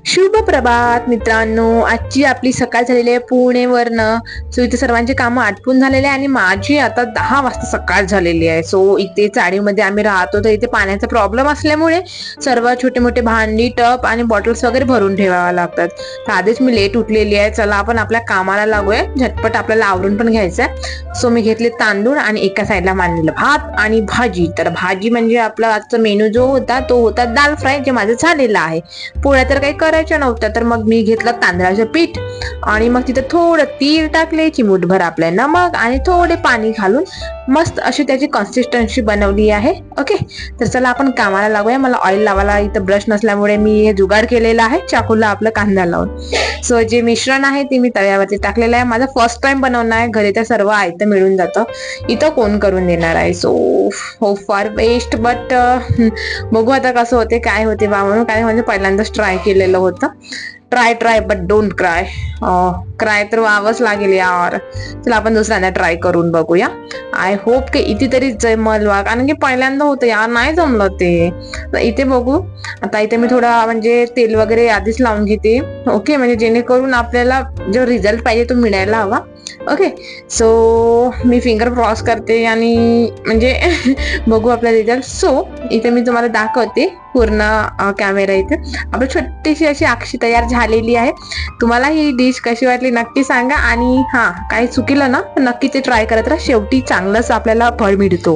शुभ प्रभात मित्रांनो, आजची आपली सकाळ झालेली आहे पुणेवरनं. सो इथे सर्वांचे कामं आटपून झालेले आहे आणि माझी आता 10 वाजता सकाळ झालेली आहे. सो इथे चाळीमध्ये आम्ही राहतो, तर इथे पाण्याचा प्रॉब्लेम असल्यामुळे सर्व छोटे मोठे भांडी, टप आणि बॉटल्स वगैरे भरून ठेवाव्या लागतात. तर आधीच मी लेट उठलेली आहे. चला आपण आपल्या कामाला लागूया, झटपट आपल्याला आवरून पण घ्यायचं आहे. सो मी घेतले तांदूळ आणि एका साईडला मांडलेलं भात आणि भाजी. तर भाजी म्हणजे आपला आजचा मेनू जो होता तो होता दाल फ्राय, जे माझं झालेलं आहे. पोळ्या तर काही करायच्या नव्हत्या, तर मग मी घेतलं तांदळाचं पीठ आणि मग तिथं थोडं तीळ टाकले, चिमूटभर आपलं नमक आणि थोडे पाणी घालून मस्त अशी त्याची कन्सिस्टन्सी बनवली आहे. ओके, तर चला आपण कामाला लागूया. मला ऑइल लावायला इथं ब्रश नसल्यामुळे मी हे जुगाड केलेला आहे चाकूला आपलं कांदा लावून. सो जे मिश्रण आहे ते मी तव्यावरती टाकलेलं आहे. माझं फर्स्ट टाइम बनवणं आहे, घरी तर सर्व आयतं मिळून जातं, इथं कोण करून देणार आहे. सो हो फार बेस्ट, बट बघू आता कसं होते काय होते बा, म्हणून काय म्हणजे पहिल्यांदाच ट्राय केलेलं होतं. Try but don't cry. Cry तर व्हावंच लागेल यार. चला आपण दुसऱ्यांदा ट्राय करून बघूया. आय होप की इथे तरी जमल वा, कारण की पहिल्यांदा होतं यार, नाही जमलं ते. इथे बघू. आता इथे मी थोडा म्हणजे तेल वगैरे आधीच लावून घेते. ओके, म्हणजे जेणेकरून आपल्याला जो रिझल्ट पाहिजे तो मिळायला हवा. ओके, सो मी फिंगर क्रॉस करते आणि म्हणजे बघू आपला रिझल्ट. सो इथे मी तुम्हाला दाखवते पूर्ण कॅमेरा. इथे आपली छोटीशी अशी अक्षी तयार झालेली आहे. तुम्हाला ही डिश कशी वाटली नक्की सांगा, आणि काही चुकीलं ना नक्की ते ट्राय करत राहा, शेवटी चांगलंच आपल्याला फळ मिळतो.